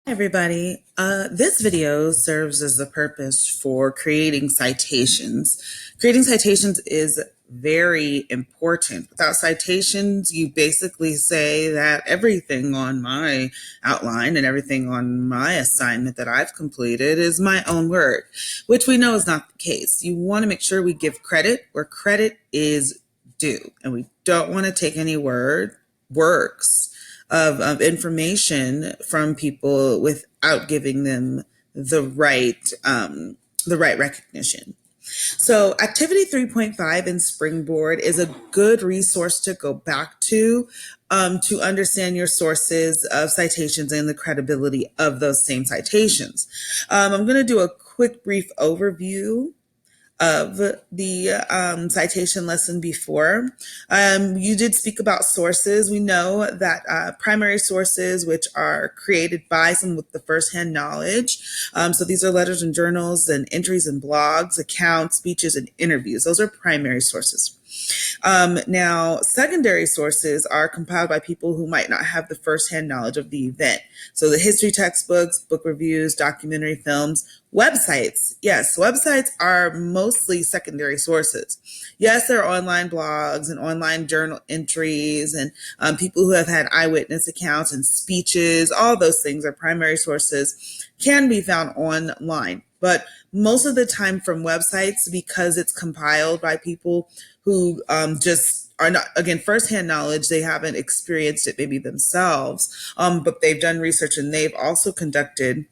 Hi, everybody. This video serves as the purpose for creating citations. Creating citations is very important. Without citations, you basically say that everything on my outline and everything on my assignment that I've completed is my own work, which we know is not the case. You want to make sure we give credit where credit is due, and we don't want to take any works of information from people without giving them the right recognition. So activity 3.5 in Springboard is a good resource to go back to understand your sources of citations and the credibility of those same citations. I'm going to do a quick brief overview of the citation lesson before. You did speak about sources. We know that primary sources, which are created by someone with the firsthand knowledge. So these are letters and journals and entries and blogs, accounts, speeches, and interviews. Those are primary sources. Now, secondary sources are compiled by people who might not have the firsthand knowledge of the event. So the history textbooks, book reviews, documentary films, websites. Yes, websites are mostly secondary sources. Yes, there are online blogs and online journal entries and people who have had eyewitness accounts and speeches. All those things are primary sources, can be found online. But most of the time from websites, because it's compiled by people who just are not, again, firsthand knowledge, they haven't experienced it maybe themselves, but they've done research and they've also conducted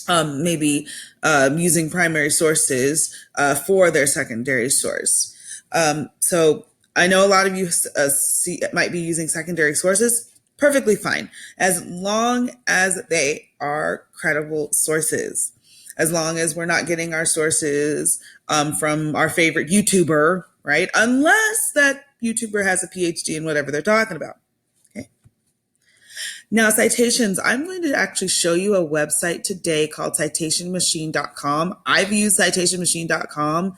maybe using primary sources for their secondary source. So I know a lot of you might be using secondary sources. Perfectly fine, as long as they are credible sources. As long as we're not getting our sources from our favorite YouTuber, right? Unless that YouTuber has a PhD in whatever they're talking about. Okay. Now, citations, I'm going to actually show you a website today called citationmachine.com. I've used citationmachine.com,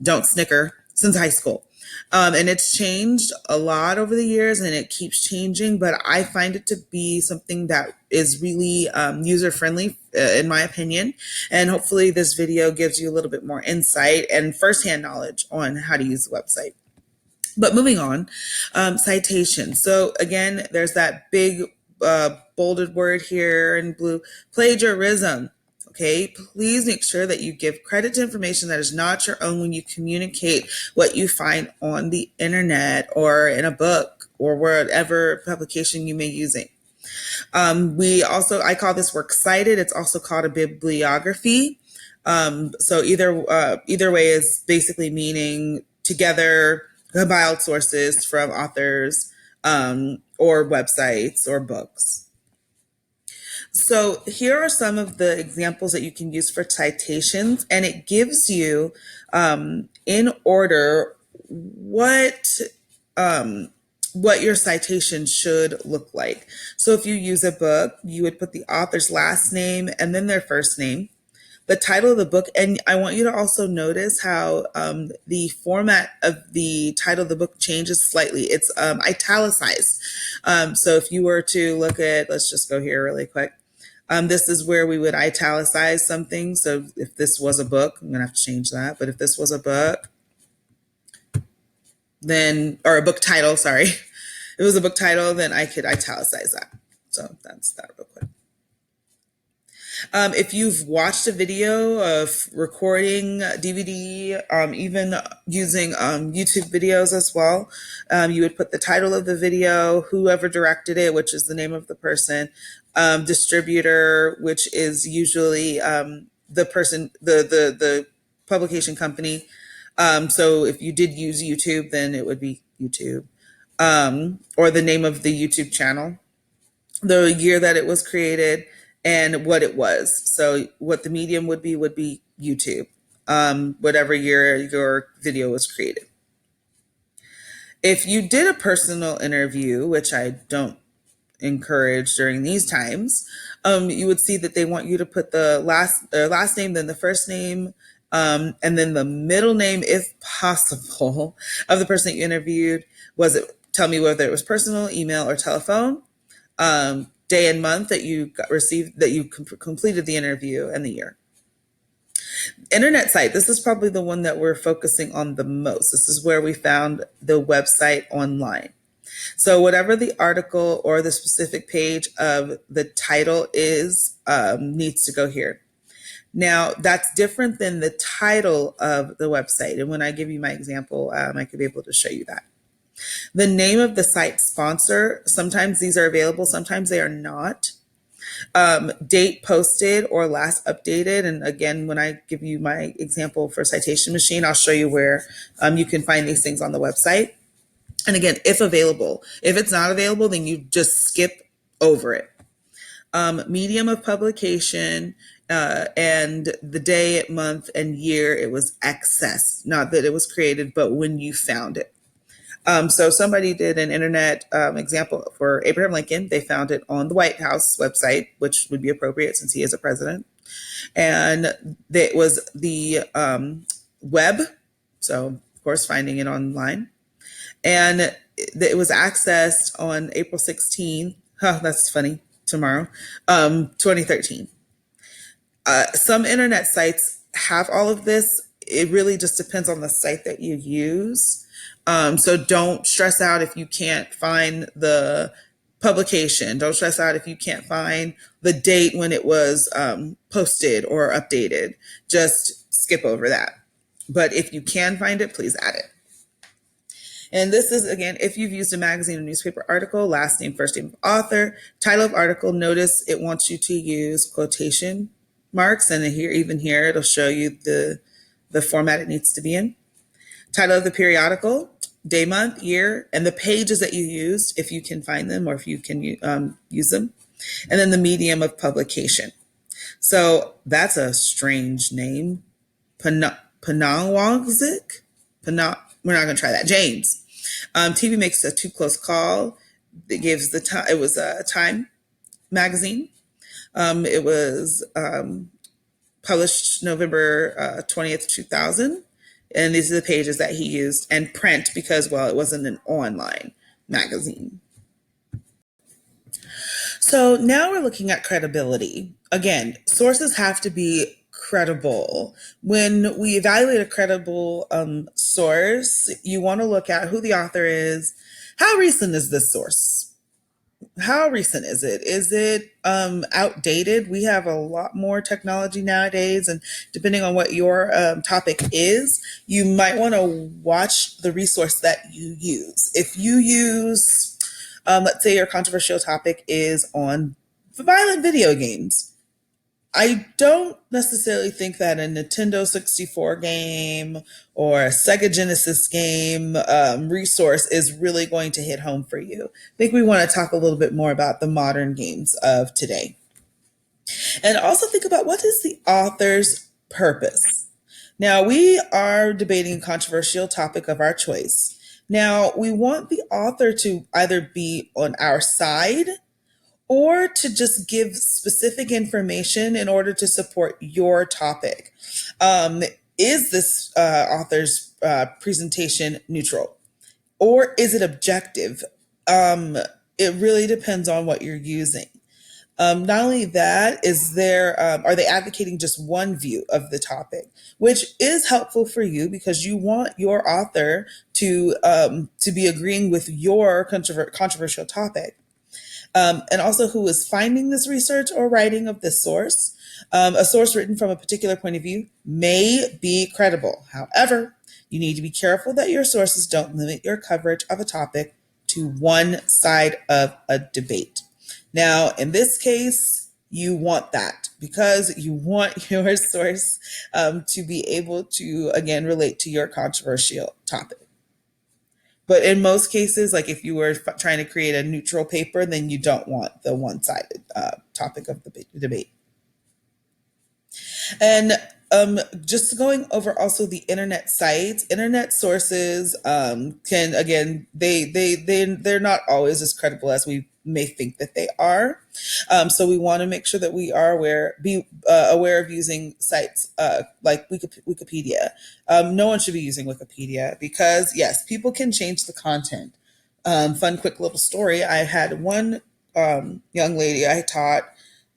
don't snicker, since high school. And it's changed a lot over the years and it keeps changing, but I find it to be something that is really user friendly, in my opinion. And hopefully this video gives you a little bit more insight and firsthand knowledge on how to use the website. But moving on, citation. So again, there's that big bolded word here in blue, plagiarism. Okay, please make sure that you give credit to information that is not your own when you communicate what you find on the internet or in a book or whatever publication you may be using. I call this work cited. It's also called a bibliography. So either way is basically meaning together compiled sources from authors or websites or books. So here are some of the examples that you can use for citations, and it gives you in order what your citation should look like. So if you use a book, you would put the author's last name and then their first name, the title of the book. And I want you to also notice how the format of the title of the book changes slightly. It's italicized. So if you were to look at, let's just go here really quick. This is where we would italicize something. So if this was a book, I'm going to have to change that. But if this was a book, or a book title, sorry. If it was a book title, then I could italicize that. So that's that real quick. If you've watched a video of recording DVD, even using YouTube videos as well, you would put the title of the video, whoever directed it, which is the name of the person, distributor, which is usually the person, the publication company. So if you did use YouTube, then it would be YouTube, or the name of the YouTube channel, the year that it was created, and what it was. So what the medium would be YouTube, whatever year your video was created. If you did a personal interview, which I don't encourage during these times, you would see that they want you to put the last name, then the first name, and then the middle name, if possible, of the person that you interviewed. Tell me whether it was personal, email, or telephone. day and month that you received, that you completed the interview, and the year. Internet site, this is probably the one that we're focusing on the most. This is where we found the website online. So whatever the article or the specific page of the title is, needs to go here. Now, that's different than the title of the website. And when I give you my example, I could be able to show you that. The name of the site sponsor, sometimes these are available, sometimes they are not. Date posted or last updated. And again, when I give you my example for Citation Machine, I'll show you where you can find these things on the website. And again, if available. If it's not available, then you just skip over it. Medium of publication, and the day, month, and year it was accessed. Not that it was created, but when you found it. So somebody did an internet example for Abraham Lincoln. They found it on the White House website, which would be appropriate since he is a president. And it was the web. So, of course, finding it online. And it was accessed on April 16th. Oh, that's funny. Tomorrow, 2013. Some internet sites have all of this. It really just depends on the site that you use. So don't stress out if you can't find the publication. Don't stress out if you can't find the date when it was posted or updated. Just skip over that. But if you can find it, please add it. And this is, again, if you've used a magazine or newspaper article, last name, first name of author, title of article, notice it wants you to use quotation marks. And here, even here, it'll show you the format it needs to be in. Title of the periodical, day, month, year, and the pages that you used, if you can find them or if you can use them. And then the medium of publication. So that's a strange name. Panawagzik? We're not going to try that. James. TV makes a too close call. It gives the time. It was a Time magazine. It was published November 20th, 2000. And these are the pages that he used, and print because, well, it wasn't an online magazine. So now we're looking at credibility. Again, sources have to be credible. When we evaluate a credible source, you want to look at who the author is. How recent is this source? How recent is it? Is it outdated? We have a lot more technology nowadays, and depending on what your topic is, you might want to watch the resource that you use. If you use, let's say your controversial topic is on violent video games, I don't necessarily think that a Nintendo 64 game or a Sega Genesis game resource is really going to hit home for you. I think we want to talk a little bit more about the modern games of today. And also think about, what is the author's purpose? Now, we are debating a controversial topic of our choice. Now, we want the author to either be on our side or to just give specific information in order to support your topic. Is this author's presentation neutral? Or is it objective? It really depends on what you're using. Not only that, are they advocating just one view of the topic, which is helpful for you because you want your author to be agreeing with your controversial topic. And also who is finding this research or writing of this source. A source written from a particular point of view may be credible. However, you need to be careful that your sources don't limit your coverage of a topic to one side of a debate. Now, in this case, you want that because you want your source to be able to, again, relate to your controversial topic. But in most cases, like if you were trying to create a neutral paper, then you don't want the one-sided topic of the debate. And just going over also the internet sites, internet sources can, again, they're not always as credible as we may think that they are. So we want to make sure that we are aware of using sites like Wikipedia. No one should be using Wikipedia because, yes, people can change the content. Fun, quick little story. I had one young lady I taught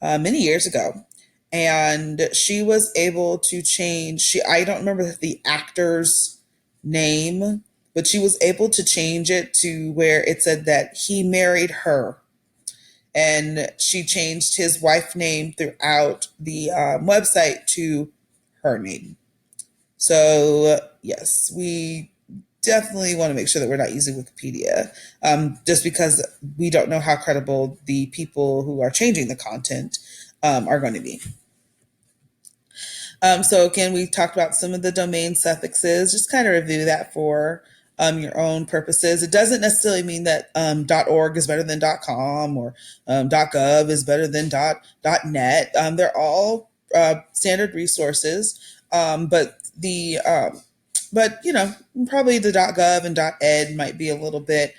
many years ago, and she was able to change. I don't remember the actor's name, but she was able to change it to where it said that he married her, and she changed his wife name throughout the website to her name. So yes, we definitely want to make sure that we're not using Wikipedia, just because we don't know how credible the people who are changing the content are going to be. So again, we talked about some of the domain suffixes. Just kind of review that for your own purposes. It doesn't necessarily mean that .org is better than .com, or .gov is better than .net. They're all standard resources, but probably the .gov and .ed might be a little bit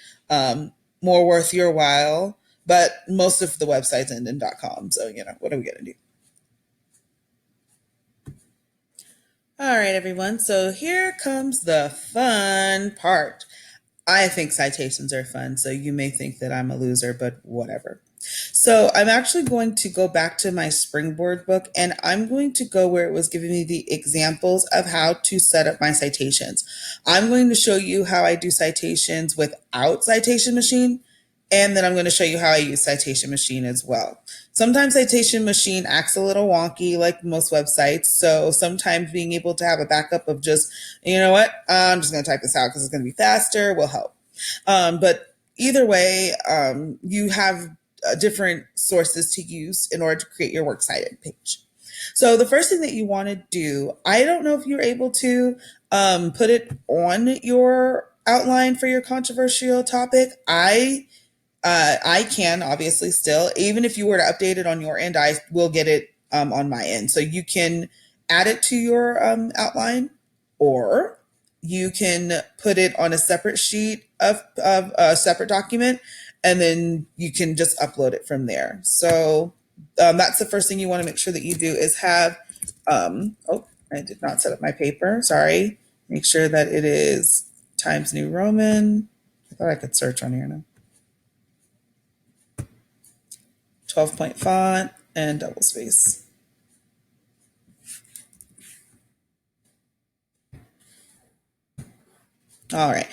more worth your while. But most of the websites end in .com, so what are we going to do? All right, everyone. So here comes the fun part. I think citations are fun, so you may think that I'm a loser, but whatever. So I'm actually going to go back to my Springboard book, and I'm going to go where it was giving me the examples of how to set up my citations. I'm going to show you how I do citations without Citation Machine, and then I'm going to show you how I use Citation Machine as well. Sometimes Citation Machine acts a little wonky like most websites. So sometimes being able to have a backup of just, I'm just going to type this out because it's going to be faster will help. But either way, you have different sources to use in order to create your works cited page. So the first thing that you want to do, I don't know if you're able to put it on your outline for your controversial topic. I can obviously still, even if you were to update it on your end, I will get it on my end. So you can add it to your outline, or you can put it on a separate sheet of a separate document, and then you can just upload it from there. So that's the first thing you want to make sure that you do is have, I did not set up my paper. Sorry. Make sure that it is Times New Roman. I thought I could search on here now. 12-point font, and double space. All right.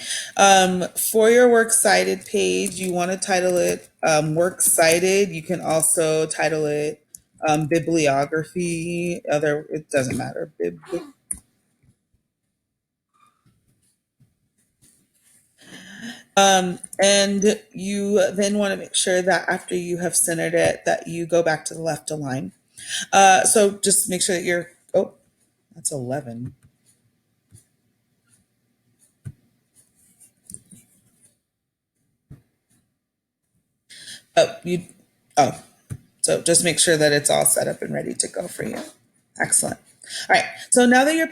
For your works cited page, you want to title it works cited. You can also title it bibliography. It doesn't matter. And you then want to make sure that after you have centered it, that you go back to the left align. So just make sure that that's 11. Oh, oh, so just make sure that it's all set up and ready to go for you. Excellent. All right. So now that you're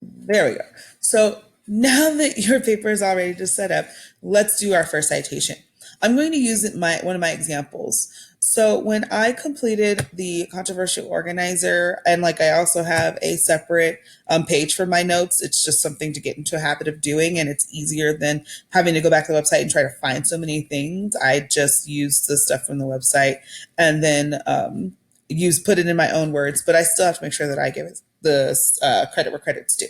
there we go. So now that your paper is all ready to set up, let's do our first citation. I'm going to use one of my examples. So when I completed the controversial organizer, and like I also have a separate page for my notes, it's just something to get into a habit of doing, and it's easier than having to go back to the website and try to find so many things. I just use the stuff from the website and then put it in my own words, but I still have to make sure that I give it the credit where credit's due.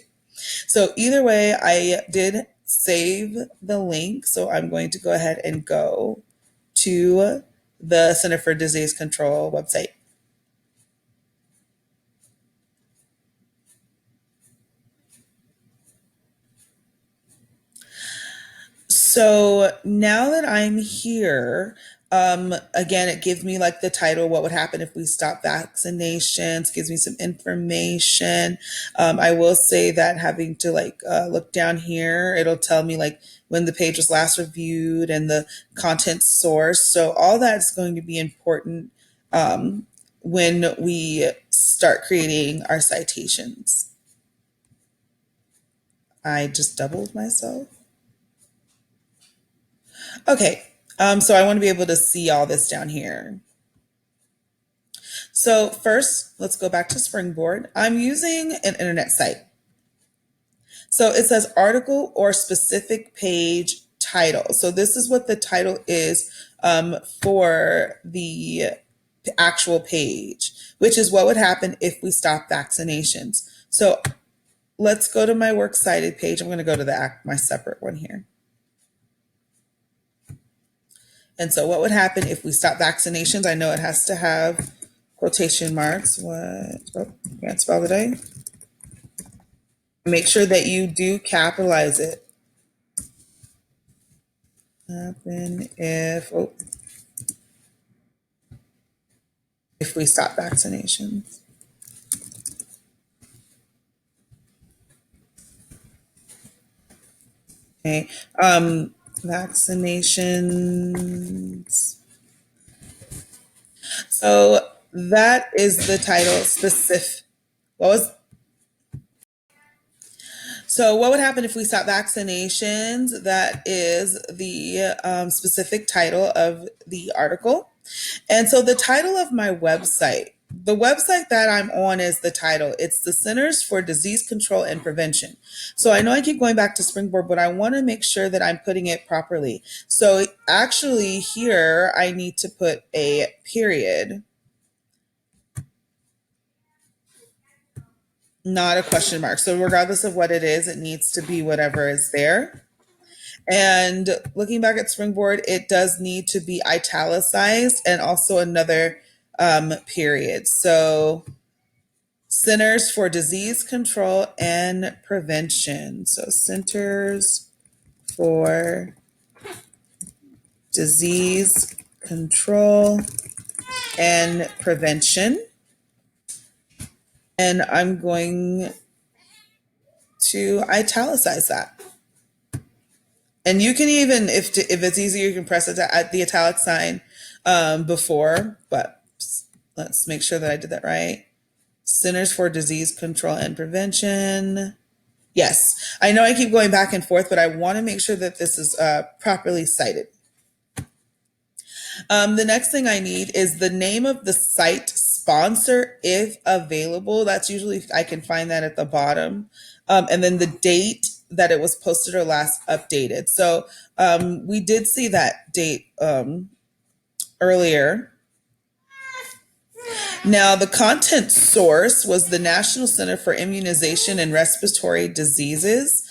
So either way, I did save the link. So I'm going to go ahead and go to the Center for Disease Control website. So now that I'm here, again, it gives me like the title, what would happen if we stop vaccinations, gives me some information. I will say that having to look down here, it'll tell me like when the page was last reviewed and the content source. So all that's going to be important when we start creating our citations. I just doubled myself. Okay, so I want to be able to see all this down here. So first, let's go back to Springboard. I'm using an internet site. So it says article or specific page title. So this is what the title is for the actual page, which is what would happen if we stop vaccinations. So let's go to my works cited page. I'm going to go to my separate one here. And so what would happen if we stop vaccinations? I know it has to have quotation marks. What? Oh, can't spell today. Make sure that you do capitalize it. Happen if we stop vaccinations. Okay. Vaccinations. So that is the title specific. So what would happen if we stop vaccinations? That is the specific title of the article. And so the title of my website, the website that I'm on is the title. It's the Centers for Disease Control and Prevention. So I know I keep going back to Springboard, but I want to make sure that I'm putting it properly. So actually here I need to put a period, not a question mark. So regardless of what it is, it needs to be whatever is there. And looking back at Springboard, it does need to be italicized and also another period. So Centers for Disease Control and Prevention. So Centers for Disease Control and Prevention. And I'm going to italicize that. And you can even, if it's easier, you can press it at the italic sign before, but let's make sure that I did that right. Centers for Disease Control and Prevention. Yes, I know I keep going back and forth, but I want to make sure that this is properly cited. The next thing I need is the name of the site sponsor, if available. That's usually, I can find that at the bottom. And then the date that it was posted or last updated. So we did see that date earlier. Now, the content source was the National Center for Immunization and Respiratory Diseases.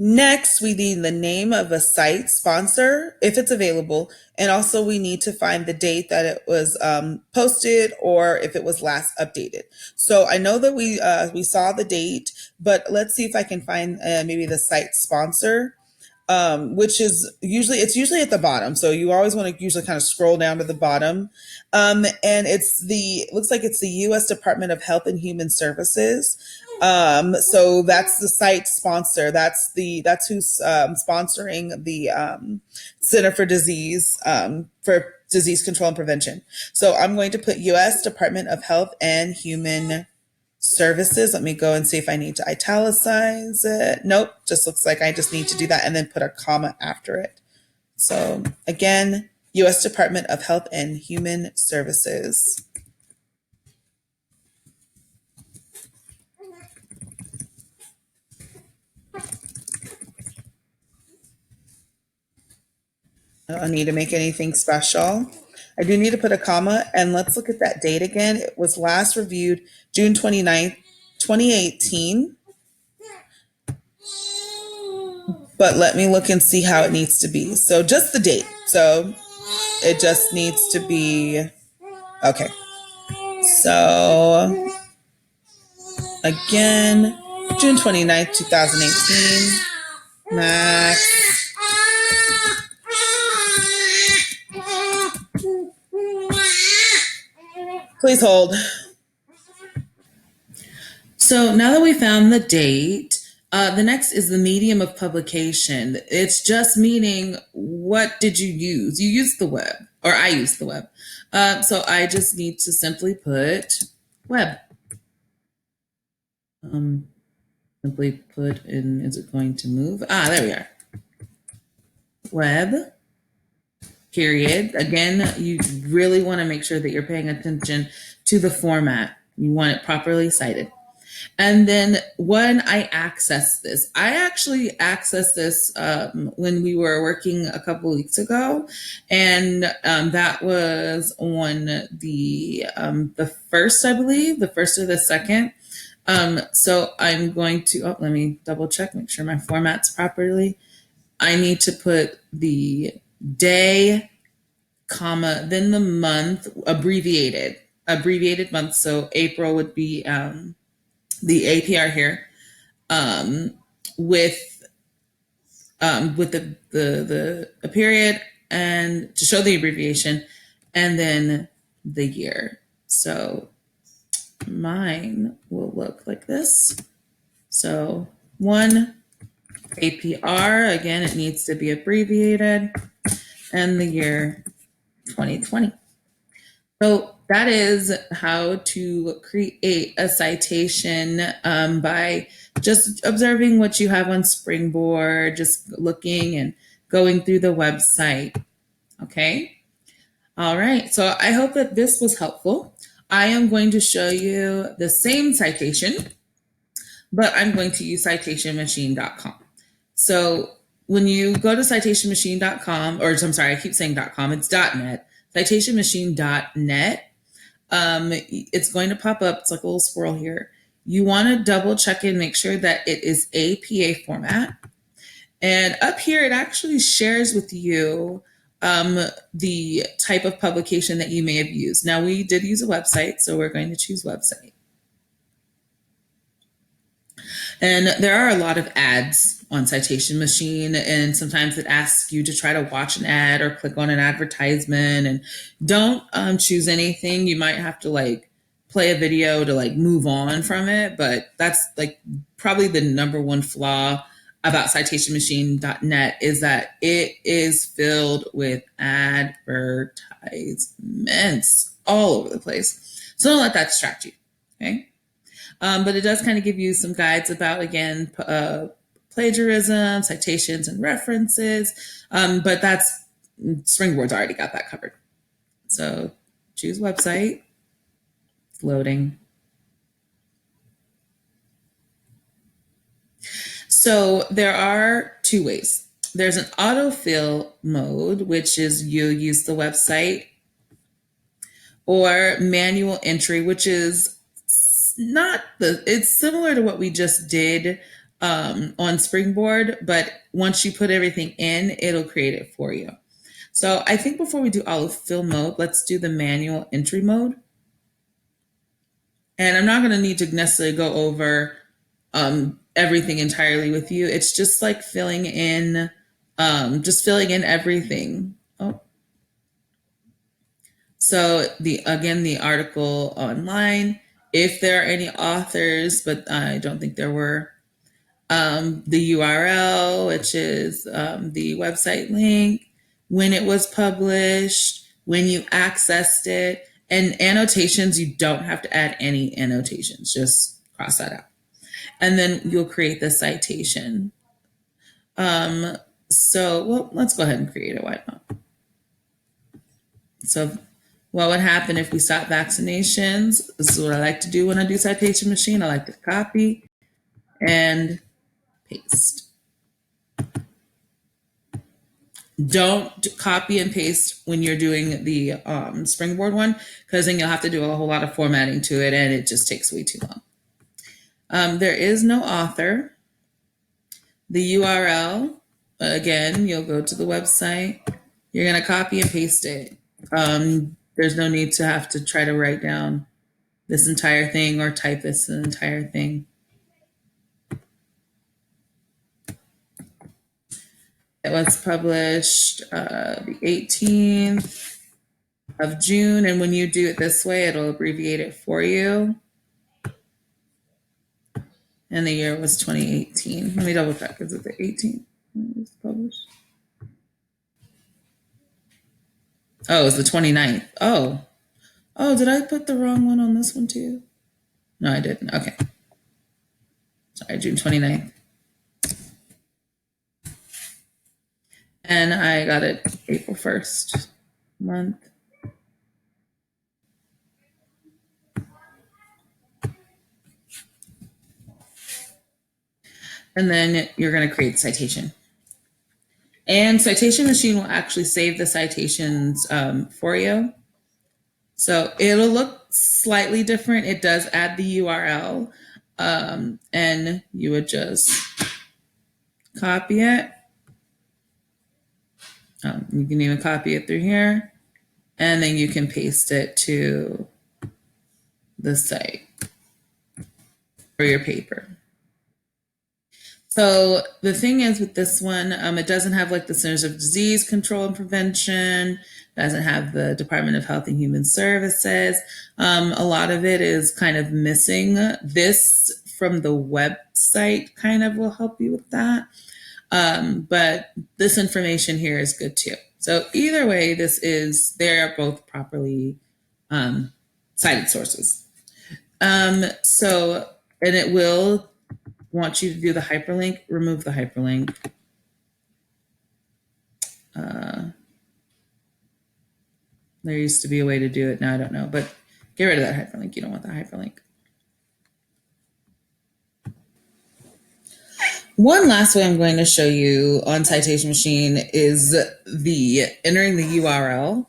Next, we need the name of a site sponsor, if it's available, and also we need to find the date that it was posted or if it was last updated. So I know that we saw the date, but let's see if I can find maybe the site sponsor, which is usually at the bottom. So you always want to usually kind of scroll down to the bottom, and it looks like it's the U.S. Department of Health and Human Services. So that's the site sponsor. That's who's sponsoring the Center for Disease Control and Prevention. So I'm going to put U.S. Department of Health and Human Services. Let me go and see if I need to italicize it. Nope, just looks like I just need to do that and then put a comma after it. So again, U.S. Department of Health and Human Services. I don't need to make anything special. I do need to put a comma, and let's look at that date again. It was last reviewed June 29th, 2018. But let me look and see how it needs to be. So just the date. So it just needs to be, okay. So again, June 29th, 2018, max. Please hold. So now that we found the date, the next is the medium of publication. It's just meaning, what did you use? You used the web, or I used the web. So I just need to simply put web. Simply put in, is it going to move? There we are. Web, period. Again, you really want to make sure that you're paying attention to the format. You want it properly cited. And then when I access this, I actually accessed this when we were working a couple weeks ago, and that was on the first, I believe, the first or the second. So I'm going to let me double check, make sure my format's properly. I need to put the day, comma, then the month, abbreviated month. So April would be the APR here, um, with the a period and to show the abbreviation, and then the year. So mine will look like this. So one APR, again, it needs to be abbreviated, and the year 2020. So that is how to create a citation by just observing what you have on Springboard, just looking and going through the website. Okay. All right. So I hope that this was helpful. I am going to show you the same citation, but I'm going to use citationmachine.com. So when you go to citationmachine.com, or I'm sorry, I keep saying .com, it's .net, citationmachine.net, it's going to pop up. It's like a little squirrel here. You want to double check and make sure that it is APA format. And up here, it actually shares with you the type of publication that you may have used. Now, we did use a website, so we're going to choose website. And there are a lot of ads on Citation Machine, and sometimes it asks you to try to watch an ad or click on an advertisement, and don't choose anything. You might have to like play a video to like move on from it, but that's like probably the number one flaw about citationmachine.net is that it is filled with advertisements all over the place. So don't let that distract you, okay? But it does kind of give you some guides about, again, plagiarism, citations, and references. But that's Springboard's already got that covered. So choose website, it's loading. So there are two ways. There's an autofill mode, which is you use the website, or manual entry, which is it's similar to what we just did on Springboard, but once you put everything in, it'll create it for you. So I think before we do autofill mode, let's do the manual entry mode. And I'm not going to need to necessarily go over everything entirely with you. It's just like filling in everything. Oh. So the article online, if there are any authors, but I don't think there were, the URL, which is the website link, when it was published, when you accessed it, and annotations. You don't have to add any annotations, just cross that out. And then you'll create the citation. So let's go ahead and create it. Why not? So what would happen if we stop vaccinations? This is what I like to do when I do Citation Machine. I like to copy and paste. Don't copy and paste when you're doing the Springboard one, because then you'll have to do a whole lot of formatting to it, and it just takes way too long. There is no author. The URL, again, you'll go to the website. You're going to copy and paste it. There's no need to have to try to write down this entire thing or type this entire thing. It was published the 18th of June, and when you do it this way, it'll abbreviate it for you. And the year was 2018. Let me double check. Is it the 18th when it was published? Oh, it was the 29th. Oh, did I put the wrong one on this one too? No, I didn't. Okay. Sorry, June 29th. And I got it April 1st month. And then you're going to create citation. And Citation Machine will actually save the citations for you. So it'll look slightly different. It does add the URL. And you would just copy it. You can even copy it through here. And then you can paste it to the site for your paper. So the thing is with this one, it doesn't have like the Centers of Disease Control and Prevention, doesn't have the Department of Health and Human Services. A lot of it is kind of missing. This from the website kind of will help you with that. But this information here is good too. So either way, they're both properly cited sources. And it will want you to do the hyperlink, remove the hyperlink. There used to be a way to do it. Now I don't know, but get rid of that hyperlink. You don't want the hyperlink. One last way I'm going to show you on Citation Machine is entering the URL.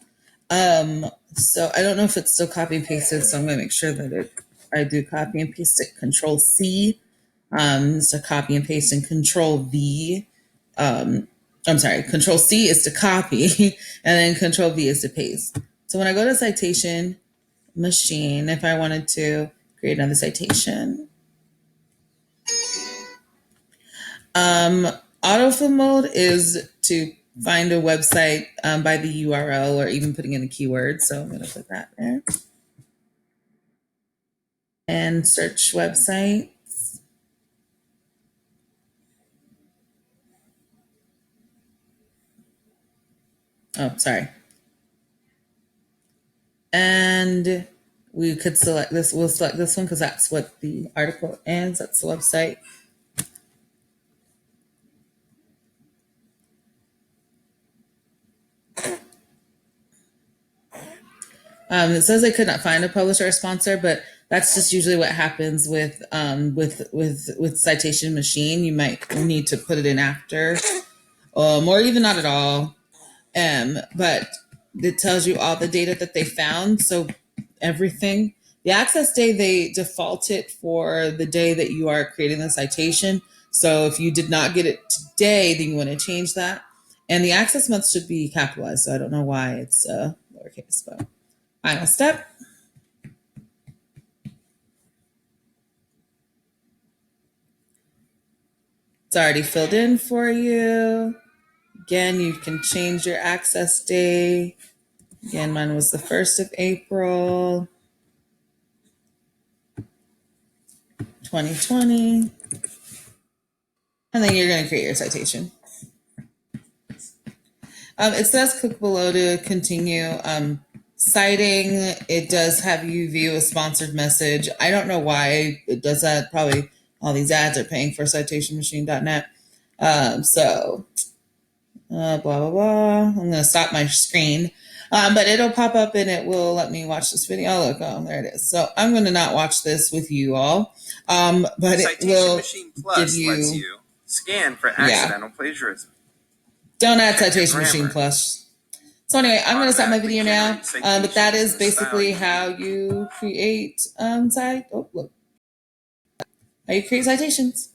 So I don't know if it's still copy and pasted, so I'm going to make sure that I do copy and paste it. Control C is to copy and paste, and Control V. Control C is to copy, and then Control V is to paste. So when I go to Citation Machine, if I wanted to create another citation, autofill mode is to find a website by the URL or even putting in a keyword. So I'm going to put that there. And search websites. Oh, sorry. And we could select this. We'll select this one because that's what the article is. That's the website. It says I could not find a publisher or sponsor, but that's just usually what happens with Citation Machine. You might need to put it in after, or even not at all. But it tells you all the data that they found. So everything, the access day, they default it for the day that you are creating the citation. So if you did not get it today, then you want to change that. And the access month should be capitalized. So I don't know why it's lowercase, but final step. It's already filled in for you. Again, you can change your access day. Again, mine was the 1st of April, 2020. And then you're going to create your citation. It says click below to continue citing. It does have you view a sponsored message. I don't know why it does that. Probably all these ads are paying for citationmachine.net. Blah, blah, blah. I'm going to stop my screen. But it'll pop up and it will let me watch this video. Oh, look, there it is. So I'm going to not watch this with you all. But Citation it will Machine Plus give lets you scan for accidental plagiarism. Don't add Citation Machine Plus. So anyway, I'm going to stop my video now. But that is basically how you create how you create citations.